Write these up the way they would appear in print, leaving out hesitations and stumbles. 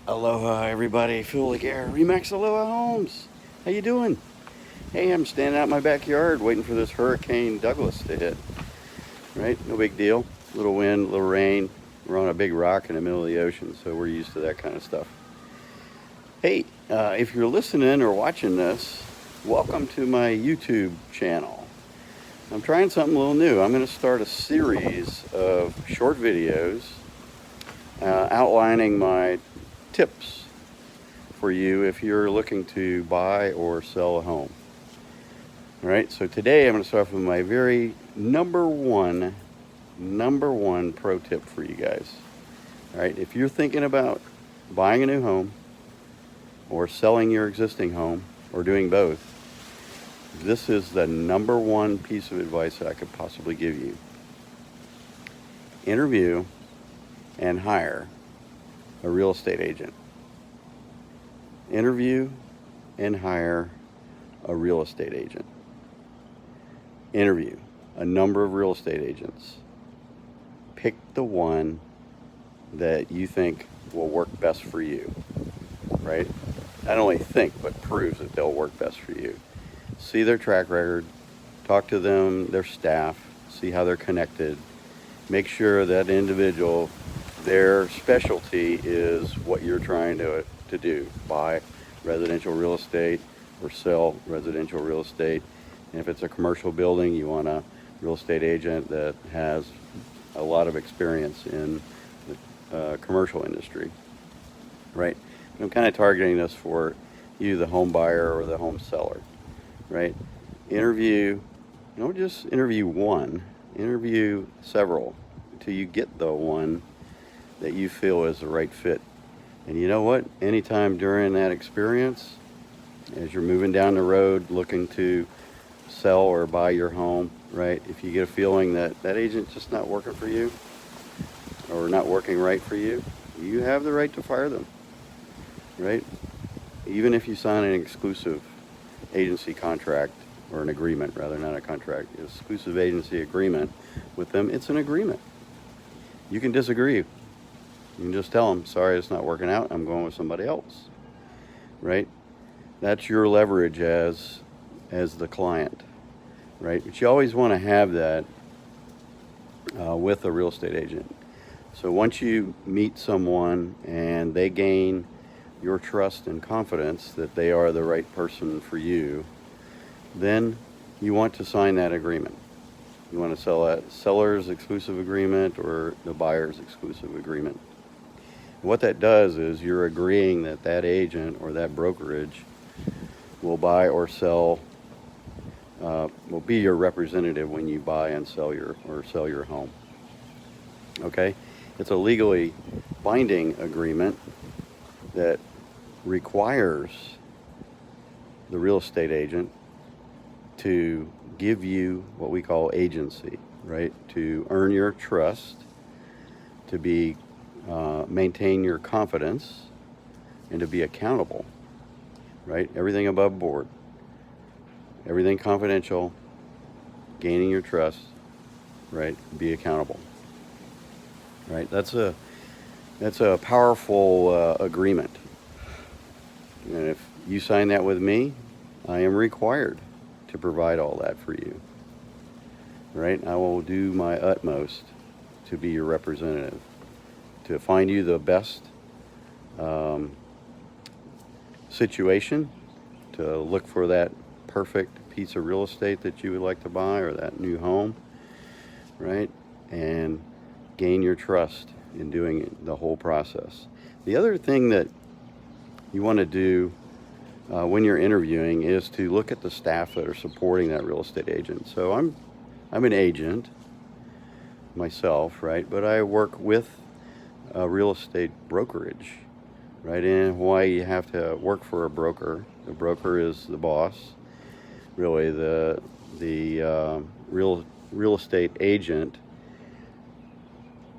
Aloha everybody, Phil Laguerre, Remax Aloha Homes. How you doing? Hey, I'm standing out in my backyard waiting for this Hurricane Douglas to hit. Right? No big deal. Little wind, little rain. We're on a big rock in the middle of the ocean, so we're used to that kind of stuff. Hey, if you're listening or watching this, welcome to my YouTube channel. I'm trying something a little new. I'm going to start a series of short videos outlining my tips for you if you're looking to buy or sell a home. All right, so today I'm going to start with my very number one pro tip for you guys. All right, if you're thinking about buying a new home or selling your existing home or doing both, this is the number one piece of advice that I could possibly give you. Interview and hire a real estate agent. Interview and hire a real estate agent. Interview a number of real estate agents. Pick the one that you think will work best for you, right? Not only think, but proves that they'll work best for you. See their track record, talk to them, their staff, see how they're connected. Make sure that individual, their specialty is what you're trying to do. Buy residential real estate or sell residential real estate. And if it's a commercial building, you want a real estate agent that has a lot of experience in the commercial industry, right? I'm kind of targeting this for you, the home buyer or the home seller, right? Interview, don't just interview one, interview several until you get the one that you feel is the right fit. And you know what? Anytime during that experience, as you're moving down the road looking to sell or buy your home, right? If you get a feeling that that agent's just not working for you or not working right for you, you have the right to fire them, right? Even if you sign an exclusive agency contract or an agreement, rather, not a contract, exclusive agency agreement with them, it's an agreement. You can disagree. You can just tell them, sorry, it's not working out. I'm going with somebody else, right? That's your leverage as the client, right? But you always want to have that with a real estate agent. So once you meet someone and they gain your trust and confidence that they are the right person for you, then you want to sign that agreement. You want to sell that seller's exclusive agreement or the buyer's exclusive agreement. What that does is you're agreeing that that agent or that brokerage will buy or sell, will be your representative when you buy and sell your home. Okay? It's a legally binding agreement that requires the real estate agent to give you what we call agency, right? To earn your trust, to be maintain your confidence, and to be accountable, right? Everything above board, everything confidential, gaining your trust, right? Be accountable, right? That's a powerful agreement. And if you sign that with me, I am required to provide all that for you, right? I will do my utmost to be your representative, to find you the best situation, to look for that perfect piece of real estate that you would like to buy or that new home, right? And gain your trust in doing it, the whole process. The other thing that you want to do when you're interviewing is to look at the staff that are supporting that real estate agent. So I'm an agent myself, right? But I work with a real estate brokerage, right? In Hawaii, you have to work for a broker. The broker is the boss. Really, the real estate agent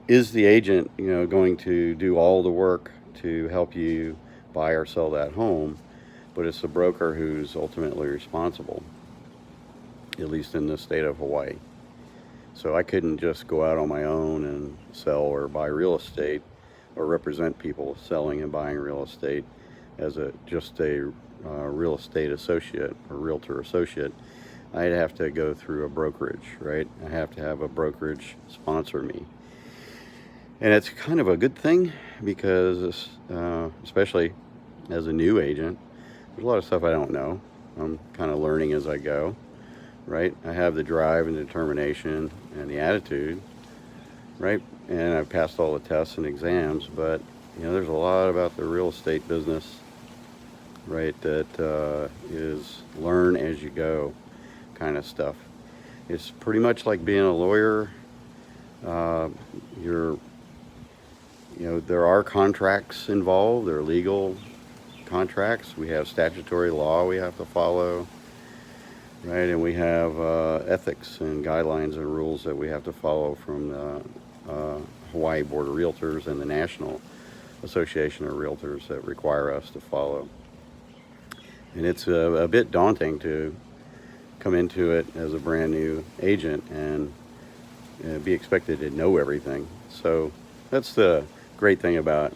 is the agent, going to do all the work to help you buy or sell that home, but it's the broker who's ultimately responsible, at least in the state of Hawaii. So I couldn't just go out on my own and sell or buy real estate or represent people selling and buying real estate as just a real estate associate or realtor associate, I'd have to go through a brokerage, right? I have to have a brokerage sponsor me. And it's kind of a good thing because, especially as a new agent, there's a lot of stuff I don't know. I'm kind of learning as I go, right? I have the drive and determination and the attitude, right? And I've passed all the tests and exams, but there's a lot about the real estate business, right, that is learn as you go kind of stuff. It's pretty much like being a lawyer. There are contracts involved. There are legal contracts. We have statutory law we have to follow, right? And we have ethics and guidelines and rules that we have to follow from the Hawaii Board of Realtors and the National Association of Realtors that require us to follow. And it's a bit daunting to come into it as a brand new agent and be expected to know everything. So that's the great thing about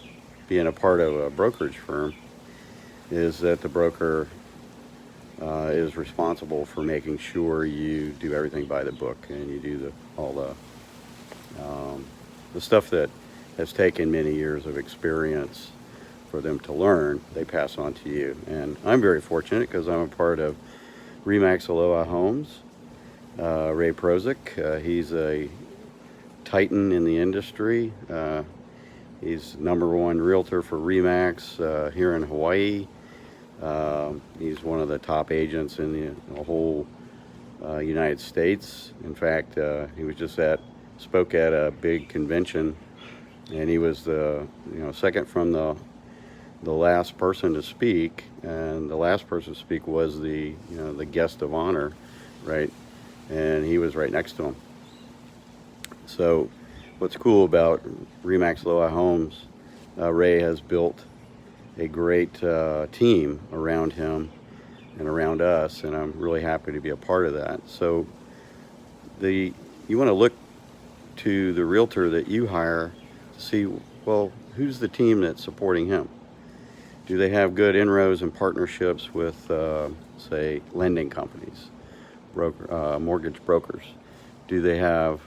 being a part of a brokerage firm, is that the broker is responsible for making sure you do everything by the book and you do all the stuff that has taken many years of experience for them to learn. They pass on to you. And I'm very fortunate because I'm a part of RE/MAX Aloha Homes. Ray Prozik, he's a titan in the industry. He's #1 realtor for RE/MAX here in Hawaii. He's one of the top agents in the whole United States. In fact, he was just spoke at a big convention, and he was the second from the last person to speak, and the last person to speak was the guest of honor, right? And he was right next to him. So what's cool about RE/MAX Aloha Homes, Ray has built a great team around him and around us, and I'm really happy to be a part of that. So you want to look to the realtor that you hire to see, well, who's the team that's supporting him? Do they have good inroads and partnerships with, say, lending companies, mortgage brokers? Do they have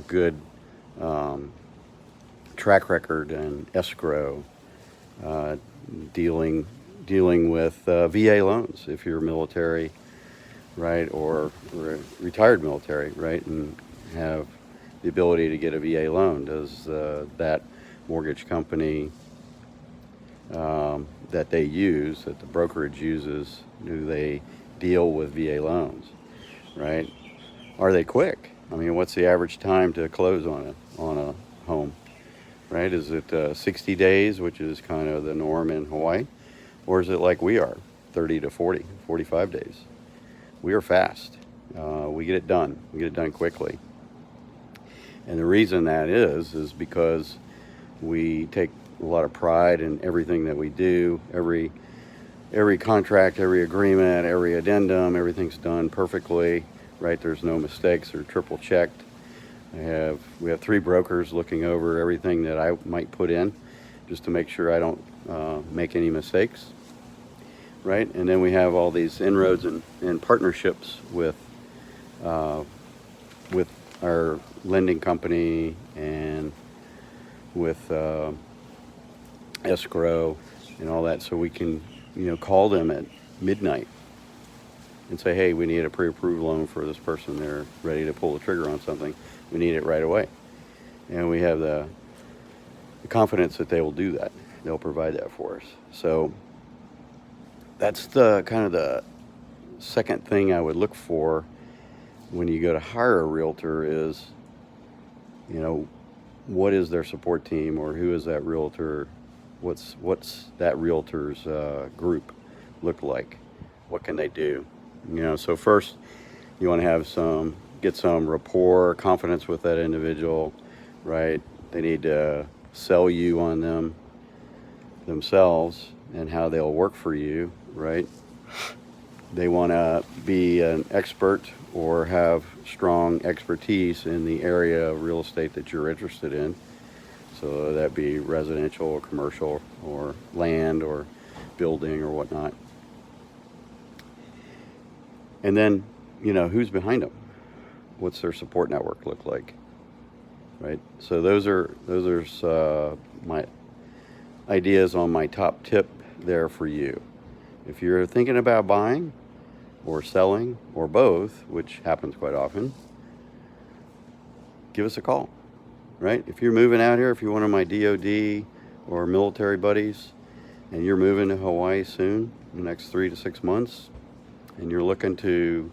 good track record and escrow, dealing with VA loans if you're military, right, or retired military, right, and have the ability to get a VA loan? Does that mortgage company that they use, that the brokerage uses, do they deal with VA loans, right? Are they quick? I mean, what's the average time to close on a home, right? Is it 60 days, which is kind of the norm in Hawaii? Or is it like we are, 30 to 40, 45 days? We are fast. We get it done. We get it done quickly. And the reason that is because we take a lot of pride in everything that we do. Every contract, every agreement, every addendum, everything's done perfectly, right? There's no mistakes or triple checked. We have 3 brokers looking over everything that I might put in, just to make sure I don't make any mistakes, right? And then we have all these inroads and partnerships with our lending company and with escrow and all that, so we can call them at midnight and say, hey, we need a pre-approved loan for this person. They're ready to pull the trigger on something. We need it right away. And we have the confidence that they will do that. They'll provide that for us. So that's the kind of the second thing I would look for when you go to hire a realtor is, what is their support team, or who is that realtor? What's that realtor's group look like? What can they do? So first you want to get some rapport, confidence with that individual, right? They need to sell you on themselves and how they'll work for you, right? They want to be an expert or have strong expertise in the area of real estate that you're interested in. So that be residential or commercial or land or building or whatnot. And then, who's behind them? What's their support network look like? Right. So those are my ideas on my top tip there for you. If you're thinking about buying or selling or both, which happens quite often, give us a call. Right? If you're moving out here, if you're one of my DOD or military buddies, and you're moving to Hawaii soon, in the next 3 to 6 months, and you're looking to,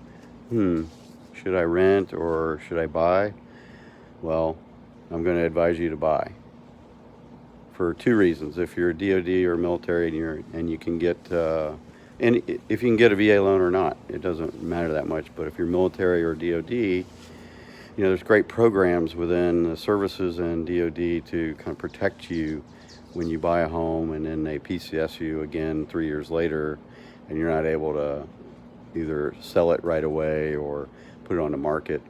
should I rent or should I buy? Well, I'm going to advise you to buy for 2 reasons. If you're a DOD or military and you can get, and if you can get a VA loan or not, it doesn't matter that much. But if you're military or DOD, there's great programs within the services and DOD to kind of protect you when you buy a home, and then they PCS you again 3 years later, and you're not able to either sell it right away or put it on the market.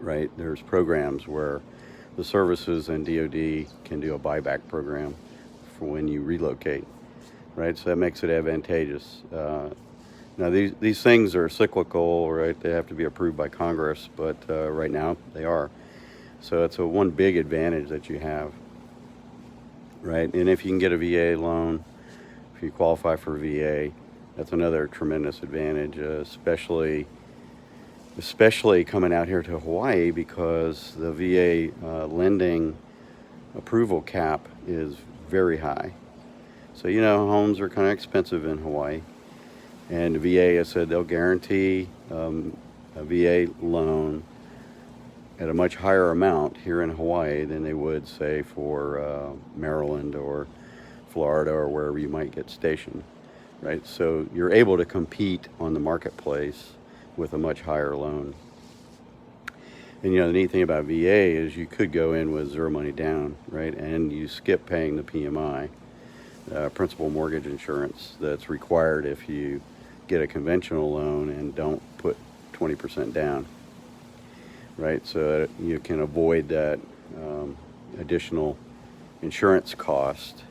Right? There's programs where the services and DOD can do a buyback program for when you relocate. Right? So that makes it advantageous. Now, these things are cyclical, right? They have to be approved by Congress, but right now they are. So it's one big advantage that you have, right? And if you can get a VA loan, if you qualify for VA, that's another tremendous advantage, especially coming out here to Hawaii, because the VA lending approval cap is very high. So, homes are kind of expensive in Hawaii. And the VA has said they'll guarantee a VA loan at a much higher amount here in Hawaii than they would, say, for Maryland or Florida or wherever you might get stationed, right? So you're able to compete on the marketplace with a much higher loan. And, the neat thing about VA is you could go in with zero money down, right? And you skip paying the PMI, principal mortgage insurance, that's required if you get a conventional loan and don't put 20% down, right? So you can avoid that additional insurance cost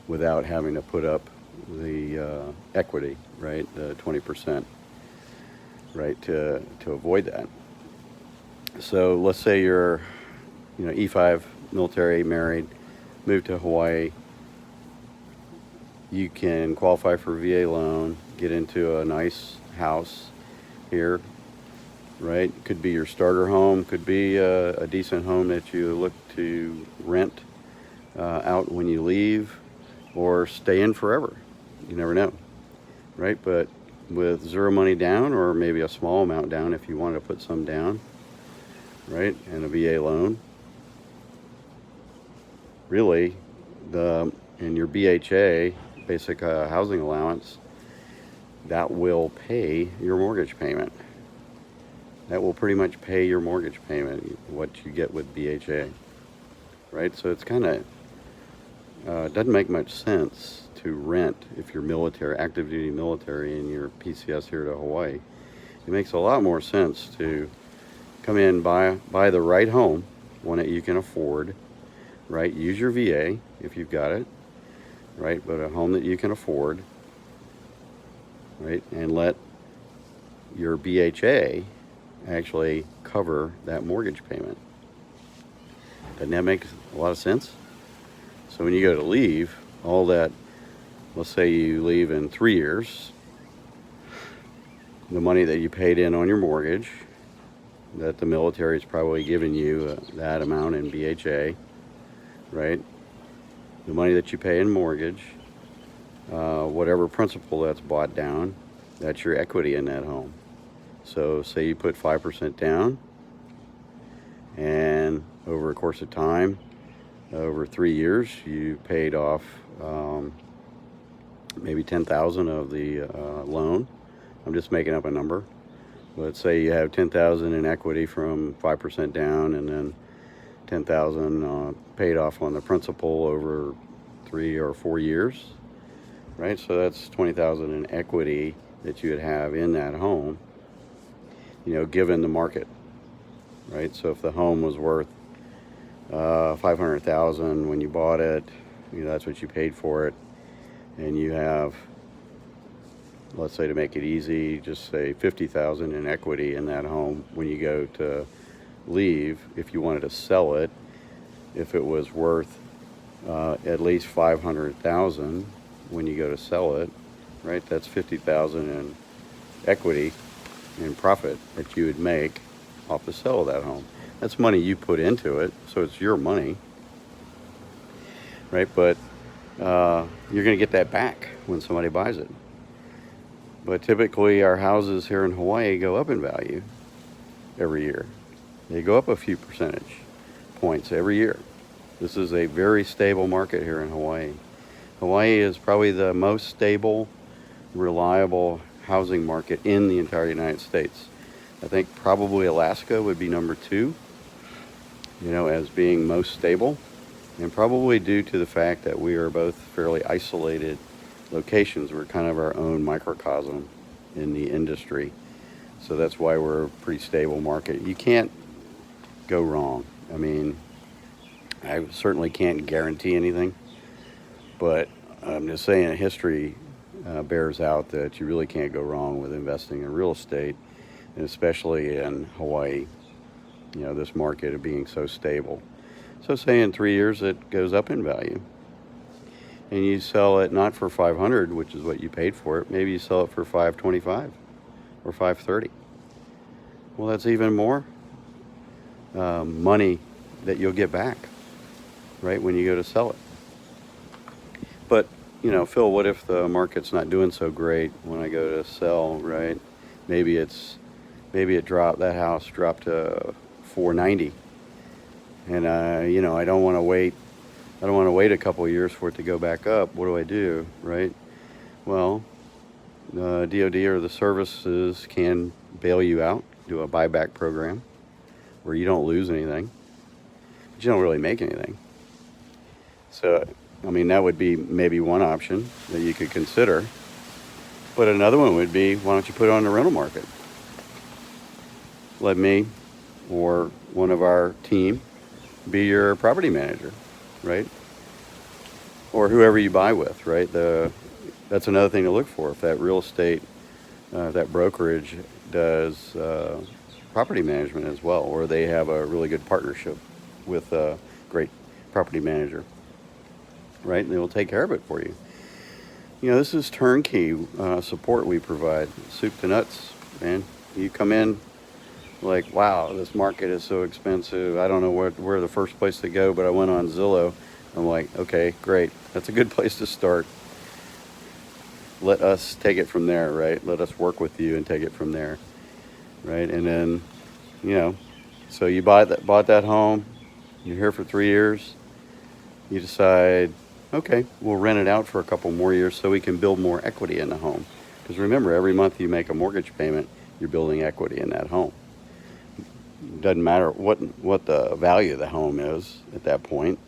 without having to put up the equity, right? The 20%, right? To avoid that. So let's say you're, E5 military, married, moved to Hawaii. You can qualify for a VA loan, get into a nice house here, right? Could be your starter home, could be a decent home that you look to rent out when you leave, or stay in forever. You never know, right? But with zero money down, or maybe a small amount down if you want to put some down, right? And a VA loan, really, and your BHA, basic housing allowance, that will pay your mortgage payment. That will pretty much pay your mortgage payment, what you get with BHA, right? So it's kind of, doesn't make much sense to rent if you're military, active duty military, and you're PCS here to Hawaii. It makes a lot more sense to come in, buy the right home, one that you can afford, right? Use your VA if you've got it, right? But a home that you can afford, right? And let your BHA actually cover that mortgage payment. Doesn't that make a lot of sense? So when you go to leave, all that, let's say you leave in 3 years, the money that you paid in on your mortgage, that the military is probably giving you that amount in BHA, right? The money that you pay in mortgage, whatever principal that's bought down, that's your equity in that home. So say you put 5% down, and over a course of time, over 3 years, you paid off maybe $10,000 of the loan. I'm just making up a number. Let's say you have $10,000 in equity from 5% down, and then $10,000 paid off on the principal over 3 or 4 years, right? So that's $20,000 in equity that you would have in that home, given the market, right? So if the home was worth $500,000 when you bought it. That's what you paid for it, and you have, let's say, to make it easy, just say $50,000 in equity in that home when you go to leave. If you wanted to sell it, if it was worth at least $500,000 when you go to sell it, right? That's $50,000 in equity in profit that you would make off the sale of that home. That's money you put into it, so it's your money, right? But you're going to get that back when somebody buys it. But typically our houses here in Hawaii go up in value every year. They go up a few percentage points every year. This is a very stable market here in Hawaii. Hawaii is probably the most stable, reliable housing market in the entire United States. I think probably Alaska would be number 2, as being most stable, and probably due to the fact that we are both fairly isolated locations. We're kind of our own microcosm in the industry. So that's why we're a pretty stable market. You can't go wrong. I mean, I certainly can't guarantee anything, but I'm just saying history bears out that you really can't go wrong with investing in real estate, and especially in Hawaii, this market of being so stable. So say in 3 years it goes up in value, and you sell it not for 500, which is what you paid for it. Maybe you sell it for 525 or 530. Well, that's even more money that you'll get back, right, when you go to sell it. But Phil, what if the market's not doing so great when I go to sell, right? Maybe it dropped, that house dropped to 490, and I don't want to wait. I don't want to wait a couple of years for it to go back up. What do I do, right? Well, the DOD or the services can bail you out, do a buyback program where you don't lose anything, but you don't really make anything. So, that would be maybe one option that you could consider. But another one would be, why don't you put it on the rental market? Let me or one of our team be your property manager, right? Or whoever you buy with, right? That's another thing to look for. If that real estate, that brokerage does property management as well, or they have a really good partnership with a great property manager, right? And they will take care of it for you. This is turnkey support we provide, soup to nuts, man. You come in like, wow, this market is so expensive. I don't know where the first place to go, but I went on Zillow. I'm like, okay, great. That's a good place to start. Let us take it from there, right? Let us work with you and take it from there, right? And then, so you bought that home. You're here for 3 years. You decide, okay, we'll rent it out for a couple more years so we can build more equity in the home. Because remember, every month you make a mortgage payment, you're building equity in that home. Doesn't matter what the value of the home is at that point.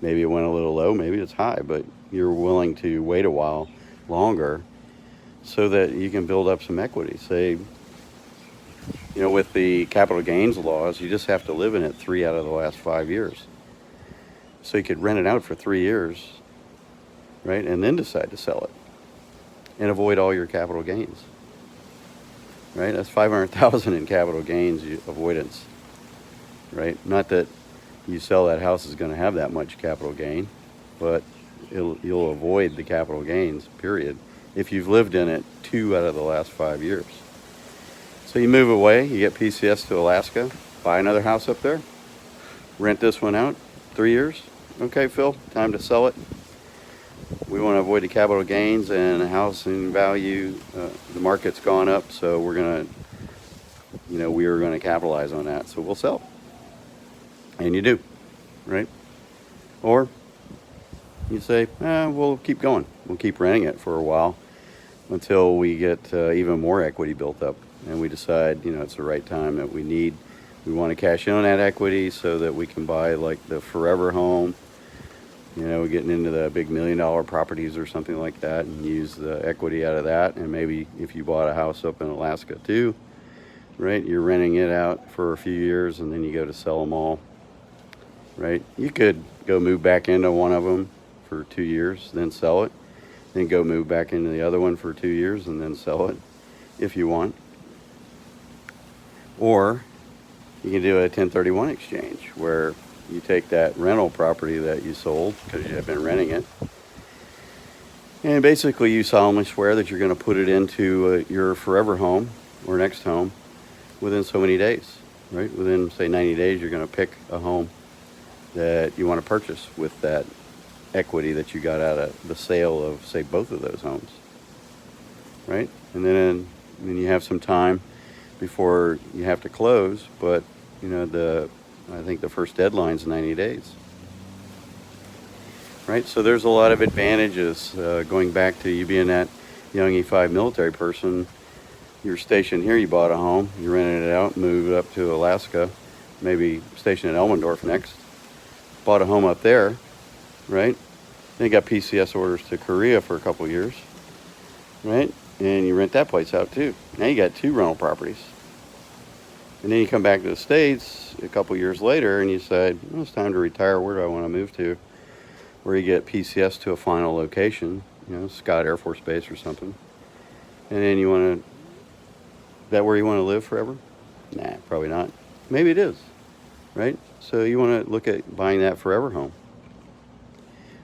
Maybe it went a little low, maybe it's high, but you're willing to wait a while longer so that you can build up some equity. Say, with the capital gains laws, you just have to live in it 3 out of the last 5 years. So you could rent it out for 3 years, right? And then decide to sell it and avoid all your capital gains, right? That's $500,000 in capital gains avoidance, right? Not that you sell that house is going to have that much capital gain, but you'll avoid the capital gains, period, if you've lived in it 2 out of the last 5 years. So you move away, you get PCS to Alaska, buy another house up there, rent this one out, 3 years. Okay, Phil, time to sell it. We want to avoid the capital gains and housing value. The market's gone up, so we're going to, we are going to capitalize on that. So we'll sell. And you do, right? Or you say, we'll keep going. We'll keep renting it for a while until we get even more equity built up. And we decide, it's the right time that we want to cash in on that equity so that we can buy like the forever home. We're getting into the big $1 million properties or something like that and use the equity out of that. And maybe if you bought a house up in Alaska too, right, you're renting it out for a few years and then you go to sell them all. right? You could go move back into one of them for 2 years, then sell it, then go move back into the other one for 2 years and then sell it if you want. Or you can do a 1031 exchange where you take that rental property that you sold because you have been renting it, and basically you solemnly swear that you're going to put it into your forever home or next home within so many days, right? Within, say, 90 days, you're going to pick a home that you want to purchase with that equity that you got out of the sale of, say, both of those homes, right? And then you have some time before you have to close, but I think the first deadline's 90 days, right? So there's a lot of advantages going back to you being that young E5 military person. You're stationed here, you bought a home, you rented it out, moved up to Alaska, maybe stationed at Elmendorf next, bought a home up there, right? Then you got PCS orders to Korea for a couple of years, right? And you rent that place out too. Now you got 2 rental properties. And then you come back to the States a couple years later and you say, well, it's time to retire. Where do I want to move to? Where you get PCS to a final location, Scott Air Force Base or something. And then you want to, that where you want to live forever? Nah, probably not. Maybe it is, right? So you want to look at buying that forever home,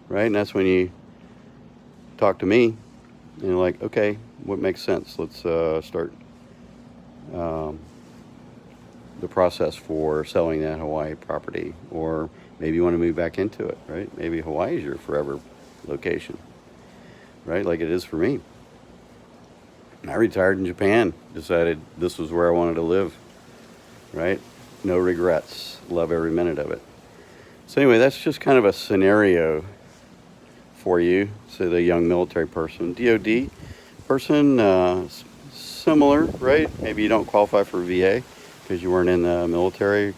right? And that's when you talk to me and you're like, okay, what makes sense? Let's start the process for selling that Hawaii property, or maybe you want to move back into it, right? Maybe Hawaii is your forever location, right? Like it is for me. I retired in Japan, decided this was where I wanted to live, right? No regrets, love every minute of it. So anyway, that's just kind of a scenario for you. So the young military person, DOD person, similar, right? Maybe you don't qualify for VA because you weren't in the military,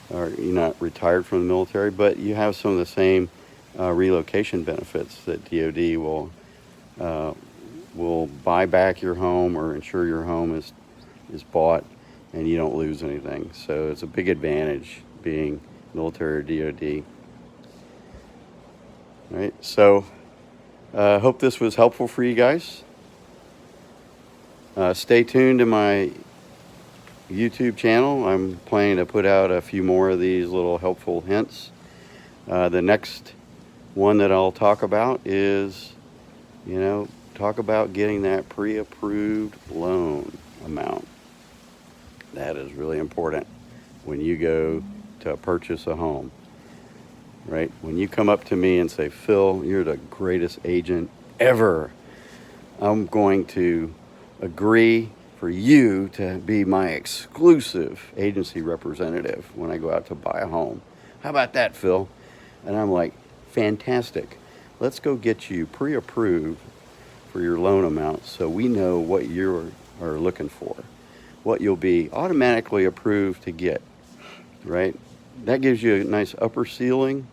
or you're not retired from the military, but you have some of the same relocation benefits that DOD will buy back your home or ensure your home is bought and you don't lose anything. So it's a big advantage being military or DOD. Right? So I hope this was helpful for you guys. Stay tuned to my YouTube channel. I'm planning to put out a few more of these little helpful hints. The next one that I'll talk about is, talk about getting that pre-approved loan amount. That is really important when you go to purchase a home, right? When you come up to me and say, Phil, you're the greatest agent ever, I'm going to agree for you to be my exclusive agency representative when I go out to buy a home. How about that, Phil? And I'm like, fantastic. Let's go get you pre-approved for your loan amount so we know what you are looking for, what you'll be automatically approved to get, right? That gives you a nice upper ceiling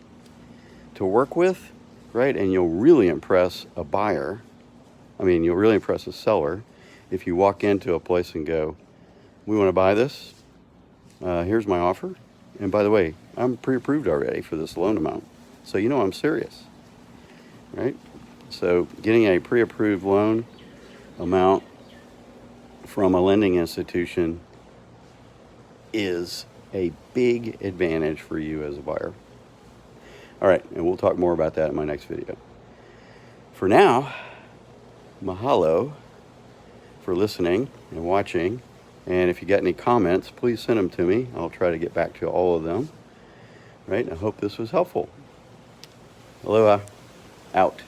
to work with, right? And you'll really impress a buyer. You'll really impress a seller if you walk into a place and go, we want to buy this. Here's my offer. And by the way, I'm pre-approved already for this loan amount. So I'm serious, right? So getting a pre-approved loan amount from a lending institution is a big advantage for you as a buyer. All right, and we'll talk more about that in my next video. For now, mahalo for listening and watching. And if you got any comments, please send them to me. I'll try to get back to all of them. Right? I hope this was helpful. Aloha. Out.